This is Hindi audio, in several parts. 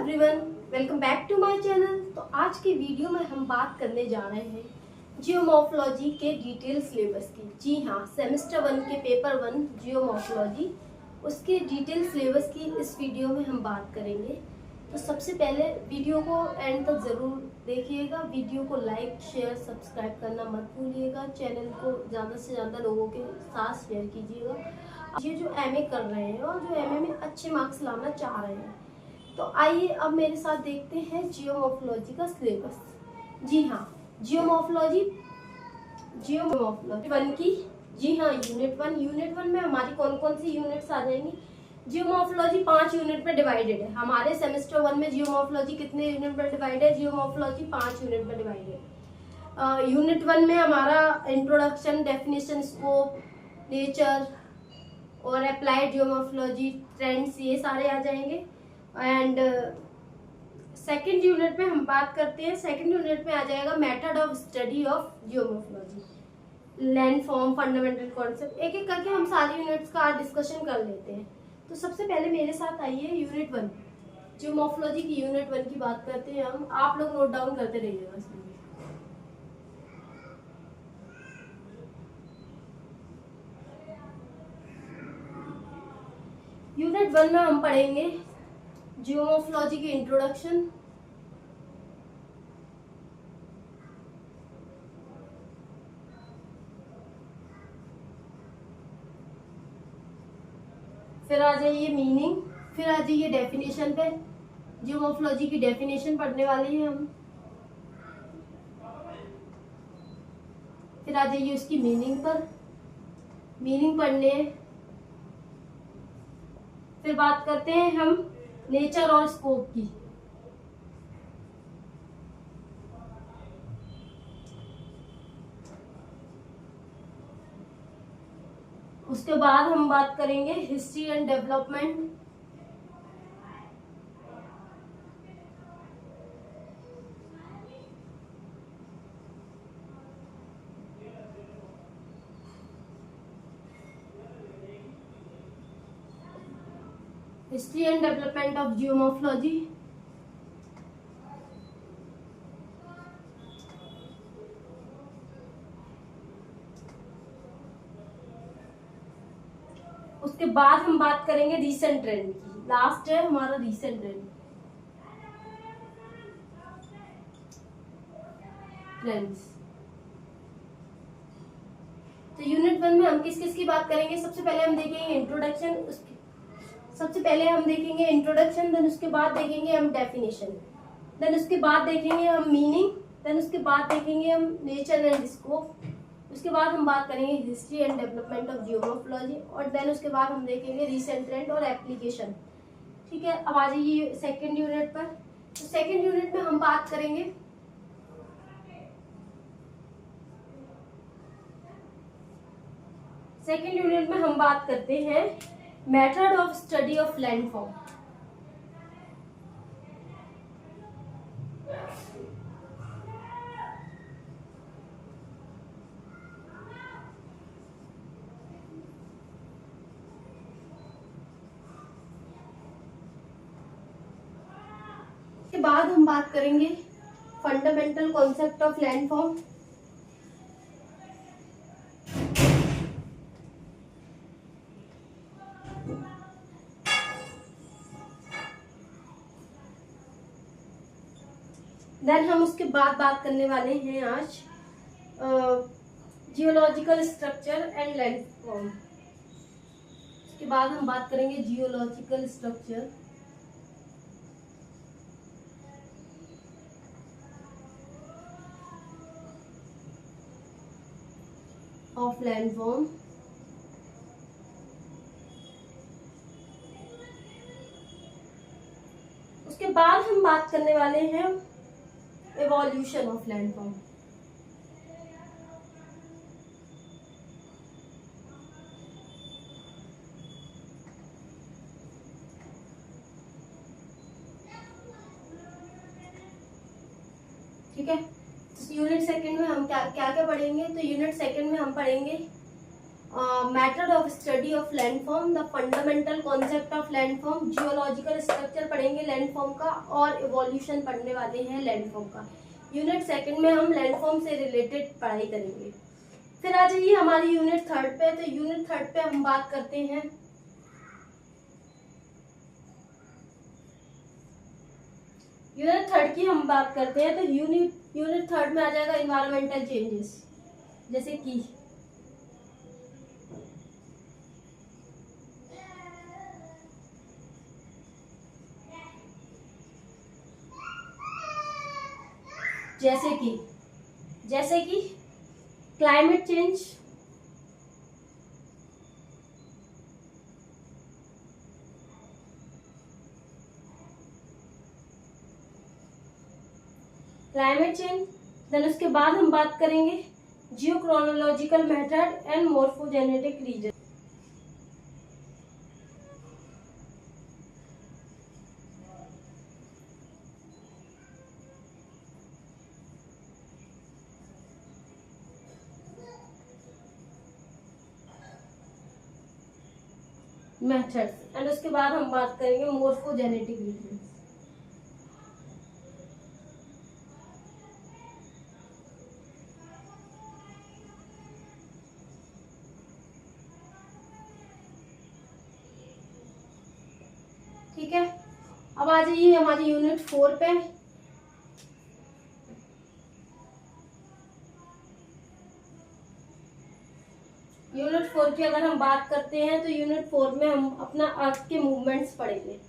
Everyone, welcome back to my channel. तो आज की वीडियो में हम बात करने जा रहे हैं जियोमॉर्फोलॉजी के डिटेल सिलेबस की। जी हाँ, सेमेस्टर 1 के पेपर 1 जियोमॉर्फोलॉजी उसके डिटेल सिलेबस की इस वीडियो में हम बात करेंगे। तो सबसे पहले वीडियो को एंड तक ज़रूर देखिएगा। वीडियो को लाइक शेयर सब्सक्राइब करना मत भूलिएगा। चैनल को ज़्यादा से ज़्यादा लोगों के साथ शेयर कीजिएगा। ये जो एमए कर रहे हैं और जो एमए में अच्छे मार्क्स लाना चाह रहे हैं, तो आइए अब मेरे साथ देखते हैं जियोमॉर्फोलॉजी का सिलेबस। जी हाँ, जियोमॉर्फोलॉजी 1 की, जी हाँ, यूनिट 1 में हमारी कौन कौन सी यूनिट्स आ जाएंगी। जियोमॉर्फोलॉजी 5 यूनिट में डिवाइडेड है। हमारे सेमेस्टर 1 में जियोमॉर्फोलॉजी कितने यूनिट में डिवाइड है? जियोमॉर्फोलॉजी 5 यूनिट में डिवाइड है। यूनिट 1 में हमारा इंट्रोडक्शन, डेफिनेशन, स्कोप, नेचर और अप्लाइड जियोमॉर्फोलॉजी, ट्रेंड्स, ये सारे आ जाएंगे। एंड सेकेंड यूनिट में हम बात करते हैं। सेकेंड यूनिट में आ जाएगा method of study of geomorphology, land form, fundamental concept. एक एक करके हम सारी यूनिट्स का डिस्कशन कर लेते हैं। तो सबसे पहले मेरे साथ आइए यूनिट 1, जियोमॉर्फोलॉजी की यूनिट 1 की बात करते हैं हम। आप लोग नोट डाउन करते रहिएगा इसमें। यूनिट 1 में हम पढ़ेंगे जियोमॉर्फोलॉजी की इंट्रोडक्शन, फिर आ जाइए मीनिंग, फिर आ जाइए डेफिनेशन पे। जियोमॉर्फोलॉजी की डेफिनेशन पढ़ने वाले हैं हम। फिर आ जाइए उसकी मीनिंग पर, मीनिंग पढ़ने। फिर बात करते हैं हम नेचर और स्कोप की। उसके बाद हम बात करेंगे history and development. History and development of geomorphology. उसके बाद हम बात करेंगे रीसेंट ट्रेंड की। लास्ट है हमारा रीसेंट ट्रेंड्स। तो यूनिट 1 में हम किस किस की बात करेंगे? सबसे पहले हम देखेंगे इंट्रोडक्शन, देन उसके बाद देखेंगे हम डेफिनेशन, देन उसके बाद देखेंगे हम मीनिंग, देन उसके बाद देखेंगे हम नेचर एंड स्कोप। उसके बाद हम बात करेंगे history and development of geomorphology, और देन उसके बाद हम देखेंगे रीसेंट ट्रेंड और एप्लीकेशन। ठीक है, अब आ जाइए सेकेंड यूनिट पर। तो सेकेंड यूनिट में हम बात करेंगे करते हैं method of study of landform. के बाद हम बात करेंगे fundamental concept of landform. Then हम उसके बाद बात करने वाले हैं आज जियोलॉजिकल स्ट्रक्चर एंड लैंडफॉर्म। उसके बाद हम बात करेंगे जियोलॉजिकल स्ट्रक्चर ऑफ लैंडफॉर्म। उसके बाद हम बात करने वाले हैं एवोल्यूशन ऑफ लैंडफॉर्म। ठीक है, यूनिट सेकंड में हम क्या क्या पढ़ेंगे? तो यूनिट सेकंड में हम पढ़ेंगे method of study of landform, the fundamental concept of landform, geological structure पढ़ेंगे लैंडफॉर्म का और इवोल्यूशन पढ़ने वाले हैं लैंडफॉर्म का। यूनिट सेकंड में हम लैंडफॉर्म से रिलेटेड पढ़ाई करेंगे। फिर आ जाइए हमारी यूनिट थर्ड पे। तो यूनिट थर्ड पे हम बात करते हैं यूनिट थर्ड की हम बात करते हैं। तो यूनिट थर्ड में आ जाएगा इन्वायरमेंटल चेंजेस, जैसे कि जैसे कि क्लाइमेट चेंज, देन उसके बाद हम बात करेंगे geochronological method and morphogenetic region. Methods and उसके बाद हम बात करेंगे मॉर्फोजेनेटिक रीजन। ठीक है, अब आ जाइए हमारी यूनिट 4 पे। यूनिट 4 की अगर हम बात करते हैं तो यूनिट 4 में हम अपना अर्थ के मूवमेंट्स पढ़ेंगे।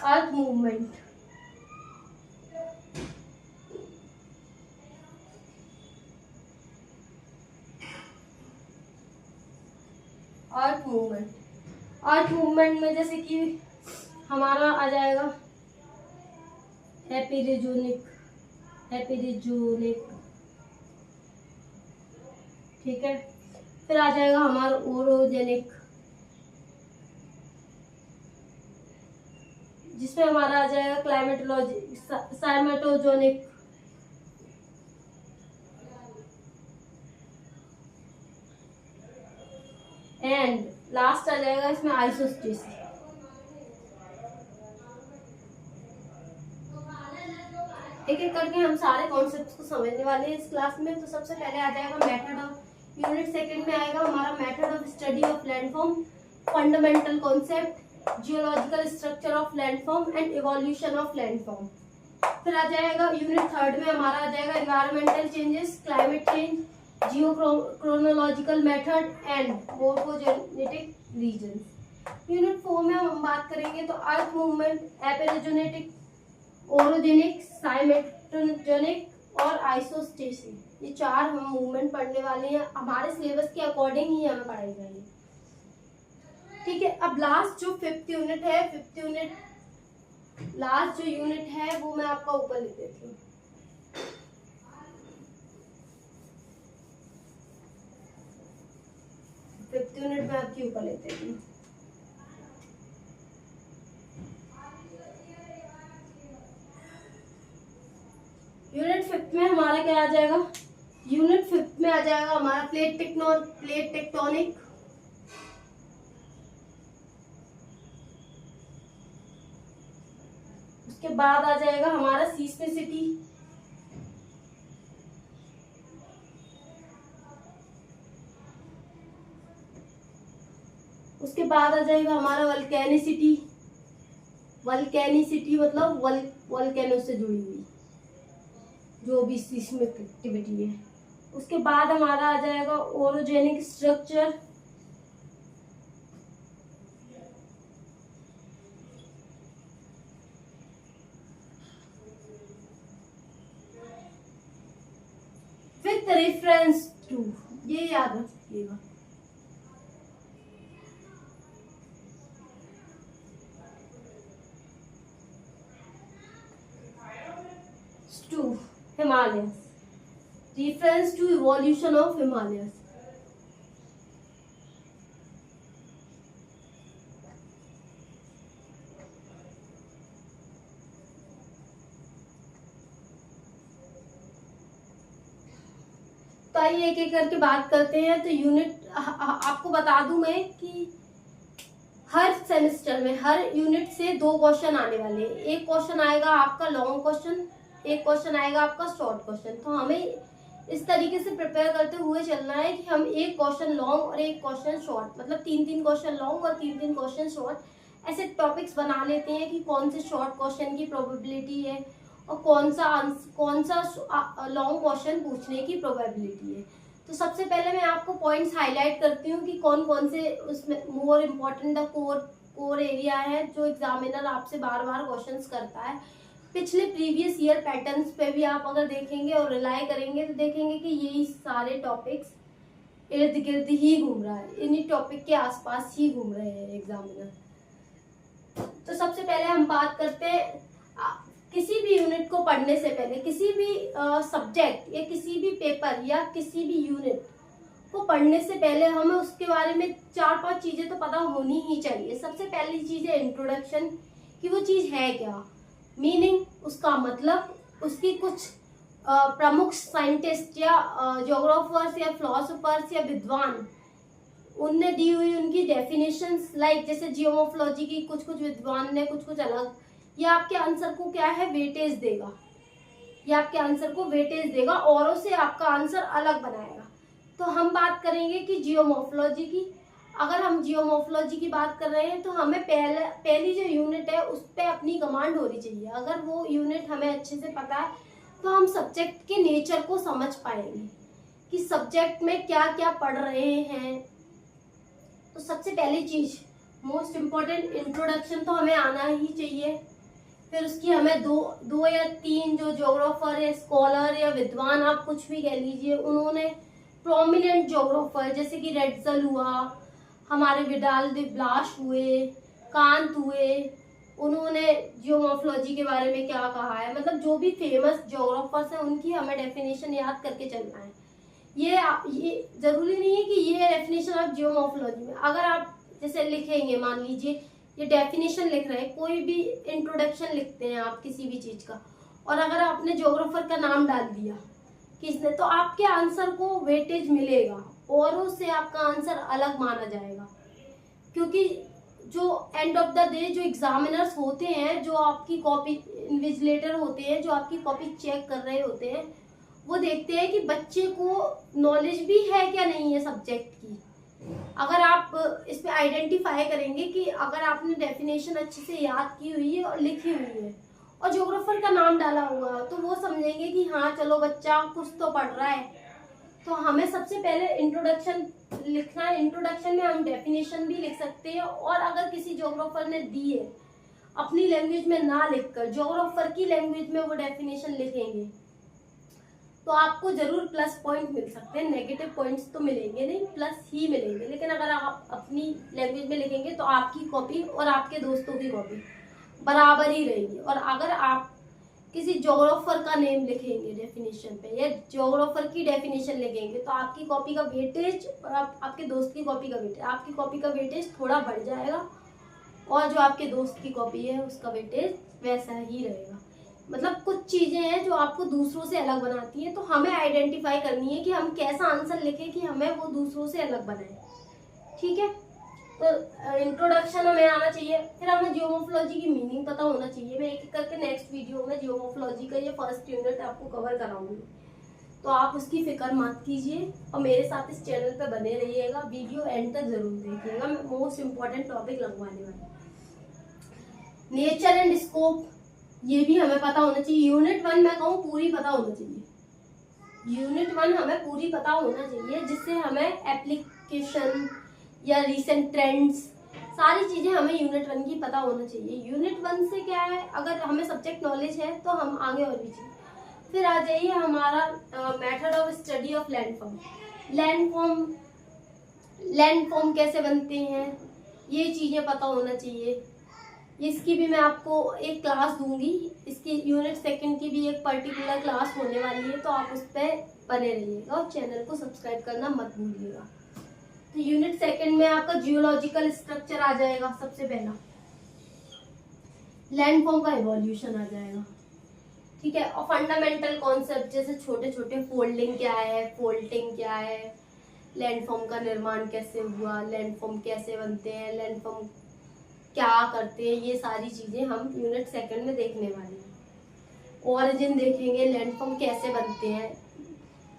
अर्थ मूवमेंट, अर्थ मूवमेंट में जैसे कि हमारा आ जाएगा एपिरिजोनिक, ठीक है। फिर आ जाएगा हमारा ओरोजेनिक, जिसमें हमारा आ जाएगा क्लाइमेटोलॉजी, साइमेटोजोनिक, एंड लास्ट आ जाएगा इसमें आइसोस्टेसिस। एक एक करके हम सारे कॉन्सेप्ट्स को समझने वाले हैं इस क्लास में। तो सबसे पहले आ जाएगा मेथड ऑफ, यूनिट सेकंड में आएगा हमारा method of study of landform, fundamental concept, geological structure of landform and evolution of landform. फिर आ जाएगा यूनिट थर्ड में हमारा आ जाएगा environmental changes, climate change, geochronological method and morphogenetic region. Unit 4 में हम बात करेंगे तो अर्थ मूवमेंट, एपिरोजेनेटिक, ओरोजेनिक, साइमेटोजेनिक और आइसोस्टेसिस, ये 4 हम मूवमेंट पढ़ने वाले हैं। हमारे सिलेबस के अकॉर्डिंग ही हमें पढ़ाई जाएगी। ठीक है, अब लास्ट जो 5th यूनिट है, 5th यूनिट लास्ट जो यूनिट है वो मैं आपका ऊपर लिख देती हूँ। फिफ्थ यूनिट में आपकी ऊपर लेते हैं। यूनिट 5th में हमारा क्या आ जाएगा? यूनिट 5th में आ जाएगा हमारा प्लेट टेक्टोनिक, उसके बाद आ जाएगा हमारा सीस्मिसिटी, उसके बाद आ जाएगा हमारा वल्केनिसिटी मतलब वल्केनो से जुड़ी हुई जो भी सीस्मिक एक्टिविटी है। उसके बाद हमारा आ जाएगा orogenic structure, with reference to, ये याद रखिएगा, to Himalayas, reference to evolution of Himalayas। तो आइए एक एक करके बात करते हैं। तो यूनिट आपको बता दूं मैं कि हर सेमेस्टर में हर यूनिट से 2 क्वेश्चन आने वाले हैं। एक क्वेश्चन आएगा आपका लॉन्ग क्वेश्चन, एक क्वेश्चन आएगा आपका शॉर्ट क्वेश्चन। तो हमें इस तरीके से प्रिपेयर करते हुए चलना है कि हम एक क्वेश्चन लॉन्ग और एक क्वेश्चन शॉर्ट, मतलब 3-3 क्वेश्चन लॉन्ग और 3-3 क्वेश्चन शॉर्ट, ऐसे टॉपिक्स बना लेते हैं कि कौन से शॉर्ट क्वेश्चन की प्रोबेबिलिटी है और कौन सा लॉन्ग क्वेश्चन पूछने की प्रोबेबिलिटी है। तो सबसे पहले मैं आपको पॉइंट्स हाईलाइट करती हूँ कि कौन कौन से उसमें मोर इम्पोर्टेंट कोर एरिया है जो एग्जामिनर आपसे बार बार क्वेश्चंस करता है। पिछले प्रीवियस ईयर पैटर्न्स पे भी आप अगर देखेंगे और रिलाई करेंगे तो देखेंगे कि यही सारे टॉपिक्स इर्द गिर्द ही घूम रहा है, इन्हीं टॉपिक के आसपास ही घूम रहे हैं एग्जामिनर। तो सबसे पहले हम बात करते हैं किसी भी यूनिट को पढ़ने से पहले, किसी भी सब्जेक्ट या किसी भी पेपर या किसी भी यूनिट को पढ़ने से पहले हमें उसके बारे में 4-5 चीजें तो पता होनी ही चाहिए। सबसे पहली चीज है इंट्रोडक्शन, कि वो चीज है क्या, मीनिंग, उसका मतलब, उसकी कुछ प्रमुख साइंटिस्ट या ज्योग्राफर्स या फिलोसोफर्स या विद्वान उनने दी हुई उनकी डेफिनेशंस, लाइक जैसे जियोमॉर्फोलॉजी की कुछ विद्वान ने कुछ अलग, ये आपके आंसर को क्या है वेटेज देगा, ये आपके आंसर को वेटेज देगा, औरों से आपका आंसर अलग बनाएगा। तो हम बात करेंगे कि जियोमॉर्फोलॉजी की। अगर हम जियोमॉर्फोलॉजी की बात कर रहे हैं तो हमें पहली जो यूनिट है उस पर अपनी कमांड होनी चाहिए। अगर वो यूनिट हमें अच्छे से पता है तो हम सब्जेक्ट के नेचर को समझ पाएंगे कि सब्जेक्ट में क्या क्या पढ़ रहे हैं। तो सबसे पहली चीज मोस्ट इम्पोर्टेंट इंट्रोडक्शन तो हमें आना ही चाहिए। फिर उसकी हमें दो या 3 जो ज्योग्राफर या स्कॉलर या विद्वान आप कुछ भी कह लीजिए, उन्होंने प्रोमिनेंट ज्योग्राफर जैसे कि रेड्जल हुआ, हमारे विडाल दे ब्लाश हुए, कांत हुए, उन्होंने जियोमॉर्फोलॉजी के बारे में क्या कहा है, मतलब जो भी फेमस ज्योग्राफर्स हैं उनकी हमें डेफिनेशन याद करके चलना है। ये जरूरी नहीं है कि ये डेफिनेशन आप जियोमॉर्फोलॉजी में, अगर आप जैसे लिखेंगे, मान लीजिए ये डेफिनेशन लिख रहे हैं, कोई भी इंट्रोडक्शन लिखते हैं आप किसी भी चीज का, और अगर आपने ज्योग्राफर का नाम डाल दिया किसने, तो आपके आंसर को वेटेज मिलेगा, औरों से आपका आंसर अलग माना जाएगा। क्योंकि जो एंड ऑफ द डे जो एग्जामिनर्स होते हैं, जो आपकी कॉपी इन्विजिलेटर होते हैं, जो आपकी कॉपी चेक कर रहे होते हैं, वो देखते हैं कि बच्चे को नॉलेज भी है क्या नहीं है सब्जेक्ट की। अगर आप इस पे आइडेंटिफाई करेंगे कि अगर आपने डेफिनेशन अच्छे से याद की हुई है और लिखी हुई है और ज्योग्राफर का नाम डाला हुआ है, तो वो समझेंगे कि हाँ चलो बच्चा कुछ तो पढ़ रहा है। तो हमें सबसे पहले इंट्रोडक्शन लिखना है। इंट्रोडक्शन में हम डेफिनेशन भी लिख सकते हैं, और अगर किसी ज्योग्राफर ने दी है अपनी लैंग्वेज में ना लिखकर ज्योग्राफर की लैंग्वेज में वो डेफिनेशन लिखेंगे तो आपको जरूर प्लस पॉइंट मिल सकते हैं। नेगेटिव पॉइंट्स तो मिलेंगे नहीं, प्लस ही मिलेंगे। लेकिन अगर आप अपनी लैंग्वेज में लिखेंगे तो आपकी कॉपी और आपके दोस्तों की कॉपी बराबर ही रहेगी। और अगर आप किसी ज्योग्राफर का नेम लिखेंगे डेफिनेशन पे या ज्योग्राफर की डेफिनेशन लिखेंगे तो आपकी कॉपी का वेटेज और आपके दोस्त की कॉपी का वेटेज, आपकी कॉपी का वेटेज थोड़ा बढ़ जाएगा और जो आपके दोस्त की कॉपी है उसका वेटेज वैसा ही रहेगा। मतलब कुछ चीजें हैं जो आपको दूसरों से अलग बनाती है, तो हमें आइडेंटिफाई करनी है कि हम कैसा आंसर लिखें कि हमें वो दूसरों से अलग बनाए। ठीक है, तो इंट्रोडक्शन हमें आना चाहिए। फिर हमें जियोमॉर्फोलॉजी की मीनिंग पता होना चाहिए। मैं एक एक करके नेक्स्ट वीडियो में जियोमॉर्फोलॉजी का ये फर्स्ट यूनिट आपको कवर कराऊंगी, तो आप उसकी फिक्र मत कीजिए और मेरे साथ इस चैनल पे बने रहिएगा। वीडियो एंड तक जरूर देखिएगा, मैं मोस्ट इम्पोर्टेंट टॉपिक लगवाने वाली। नेचर एंड स्कोप ये भी हमें पता होना चाहिए। यूनिट 1 मैं कहूँ पूरी पता होना चाहिए। यूनिट 1 हमें पूरी पता होना चाहिए, जिससे हमें एप्लीकेशन या रीसेंट ट्रेंड्स सारी चीजें हमें यूनिट 1 की पता होना चाहिए। यूनिट 1 से क्या है, अगर हमें सब्जेक्ट नॉलेज है तो हम आगे और भी चाहिए। फिर आ जाइए हमारा method of study of landform. Landform कैसे बनते हैं ये चीजें पता होना चाहिए। इसकी भी मैं आपको एक क्लास दूंगी, इसकी यूनिट 2 की भी एक पर्टिकुलर क्लास होने वाली है, तो आप उस पर बने रहिएगा और चैनल को सब्सक्राइब करना मत भूलिएगा। तो यूनिट 2 में आपका जियोलॉजिकल स्ट्रक्चर आ जाएगा। सबसे पहला लैंडफॉर्म का इवोल्यूशन आ जाएगा, ठीक है। और फंडामेंटल कॉन्सेप्ट जैसे छोटे छोटे फोल्डिंग क्या है, फोल्टिंग क्या है, लैंडफॉर्म का निर्माण कैसे हुआ, लैंडफॉर्म कैसे बनते हैं, लैंडफॉर्म क्या करते हैं, ये सारी चीज़ें हम यूनिट सेकंड में देखने वाले हैं। ओरिजिन देखेंगे, लैंडफॉर्म कैसे बनते हैं,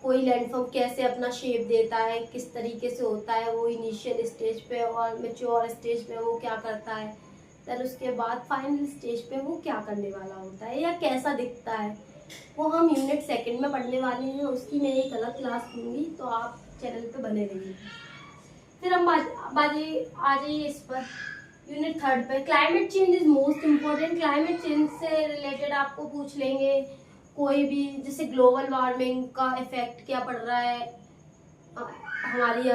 कोई लैंडफॉर्म कैसे अपना शेप देता है, किस तरीके से होता है वो इनिशियल स्टेज पे, और मैच्योर स्टेज पे वो क्या करता है, फिर उसके बाद फाइनल स्टेज पे वो क्या करने वाला होता है या कैसा दिखता है, वो हम यूनिट सेकंड में पढ़ने वाले हैं। उसकी मैं एक अलग क्लास लूँगी, तो आप चैनल पे बने रहिए। फिर हम आ जाइए इस पर यूनिट थर्ड पे। Climate change is most important. Climate change से रिलेटेड आपको पूछ लेंगे कोई भी, जैसे ग्लोबल वार्मिंग का इफेक्ट क्या पड़ रहा है हमारी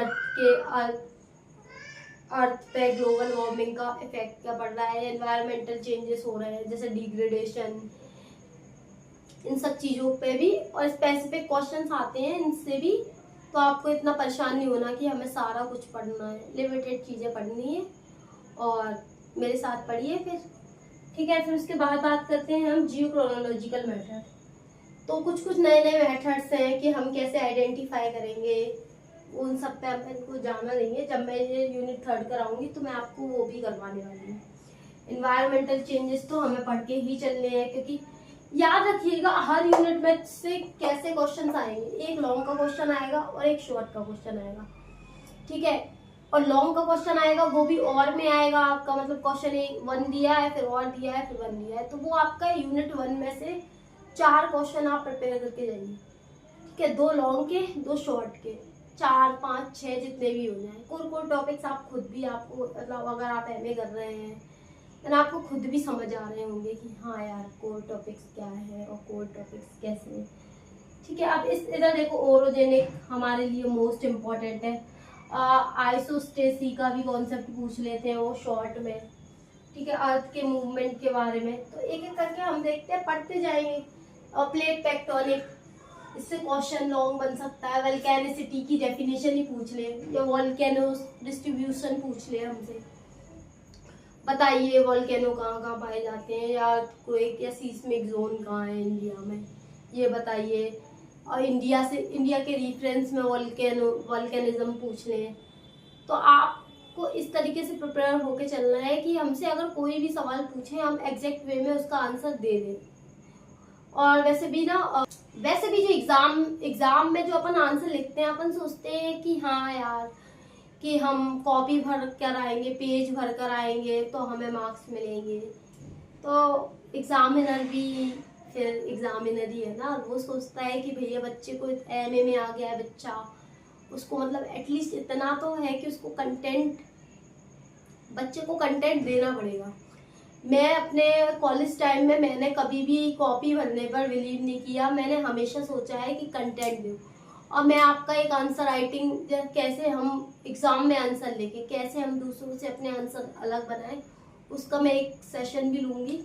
अर्थ पे, ग्लोबल वार्मिंग का इफेक्ट क्या पड़ रहा है, एनवायरमेंटल चेंजेस हो रहे हैं जैसे डिग्रेडेशन, इन सब चीज़ों पे भी और स्पेसिफिक क्वेश्चंस आते हैं इनसे भी। तो आपको इतना परेशान नहीं होना कि हमें सारा कुछ पढ़ना है, लिमिटेड चीज़ें पढ़नी है और मेरे साथ पढ़िए फिर, ठीक है। फिर उसके बाद बात करते हैं हम जियोक्रोनोलॉजिकल मेथड। तो कुछ नए मेथड्स हैं कि हम कैसे आइडेंटिफाई करेंगे, उन सब पे हम इनको जानना देंगे। जब मैं ये यूनिट थर्ड कराऊंगी तो मैं आपको वो भी करवाने वाली हूँ। इन्वायरमेंटल चेंजेस तो हमें पढ़ के ही चलने हैं, क्योंकि याद रखिएगा हर यूनिट में से कैसे क्वेश्चन आएंगे, एक लॉन्ग का क्वेश्चन आएगा और एक शॉर्ट का क्वेश्चन आएगा, ठीक है। और लॉन्ग का क्वेश्चन आएगा वो भी और में आएगा आपका, मतलब क्वेश्चन 1 दिया है, फिर और दिया है, फिर 1 दिया है, तो वो आपका यूनिट 1 में से 4 क्वेश्चन आप प्रिपेयर करके जाइए, ठीक है। 2 लॉन्ग के, 2 शॉर्ट के, 4, 5, 6 जितने भी हो जाए। कोर टॉपिक्स आप खुद भी, आपको मतलब अगर आप एमए कर रहे हैं तो आपको खुद भी समझ आ रहे होंगे कि हाँ यार कोर टॉपिक्स क्या है और कोर टॉपिक्स कैसे, ठीक है। अब इस इधर देखो, ओरोजेनिक हमारे लिए मोस्ट इम्पॉर्टेंट है। आइसोस्टेसी का भी कॉन्सेप्ट पूछ लेते हैं वो शॉर्ट में, ठीक है, अर्थ के मूवमेंट के बारे में। तो एक एक करके हम देखते हैं, पढ़ते जाएंगे। और प्लेट टेक्टोनिक, इससे क्वेश्चन लॉन्ग बन सकता है। वोल्केनिसिटी की डेफिनेशन ही पूछ ले, या वोल्केनो डिस्ट्रीब्यूशन पूछ ले हमसे, बताइए वोल्केनो कहाँ कहाँ पाए जाते हैं, या कोई या सीस्मिक जोन कहाँ है इंडिया में, ये बताइए। और इंडिया के रेफरेंस में वोल्केनिज्म पूछ लें। तो आपको इस तरीके से प्रिपेयर होके चलना है कि हमसे अगर कोई भी सवाल पूछे हम एग्जैक्ट वे में उसका आंसर दे दें। और वैसे भी जो एग्जाम में जो अपन आंसर लिखते हैं, अपन सोचते हैं कि हाँ यार कि हम कॉपी भर कर आएंगे, पेज भर कर आएंगे तो हमें मार्क्स मिलेंगे। तो एग्जामिनर भी फिर एग्जामिनर ही है ना, वो सोचता है कि भैया बच्चे को एमए में आ गया है बच्चा, उसको मतलब एटलीस्ट इतना तो है कि उसको बच्चे को कंटेंट देना पड़ेगा। मैं अपने कॉलेज टाइम में मैंने कभी भी कॉपी भरने पर बिलीव नहीं किया, मैंने हमेशा सोचा है कि कंटेंट दूँ। और मैं आपका एक आंसर राइटिंग कैसे हम एग्जाम में आंसर लेके कैसे हम दूसरों से अपने आंसर अलग बनाएं, उसका मैं एक सेशन भी लूँगी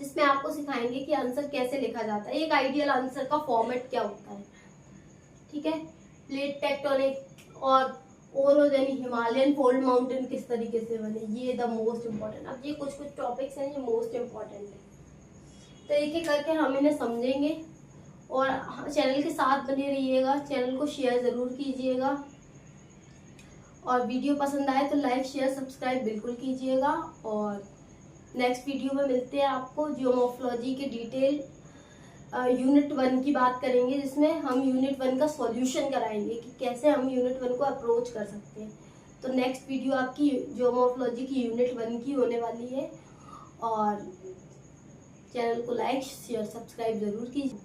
जिसमें आपको सिखाएंगे कि आंसर कैसे लिखा जाता है, एक आइडियल आंसर का फॉर्मेट क्या होता है, ठीक है। प्लेट टेक्टोनिक और ओरोजेनिक, हिमालयन फोल्ड माउंटेन किस तरीके से बने, ये द मोस्ट इम्पोर्टेंट। अब ये कुछ टॉपिक्स हैं ये मोस्ट इम्पोर्टेंट है, तो एक एक करके हम इन्हें समझेंगे। और चैनल के साथ बने रहिएगा, चैनल को शेयर ज़रूर कीजिएगा, और वीडियो पसंद आए तो लाइक शेयर सब्सक्राइब बिल्कुल कीजिएगा। और नेक्स्ट वीडियो में मिलते हैं आपको। जियोमॉर्फोलॉजी के डिटेल यूनिट 1 की बात करेंगे, जिसमें हम यूनिट 1 का सॉल्यूशन कराएंगे कि कैसे हम यूनिट 1 को अप्रोच कर सकते हैं। तो नेक्स्ट वीडियो आपकी जियोमॉर्फोलॉजी की यूनिट 1 की होने वाली है। और चैनल को लाइक शेयर सब्सक्राइब ज़रूर कीजिए।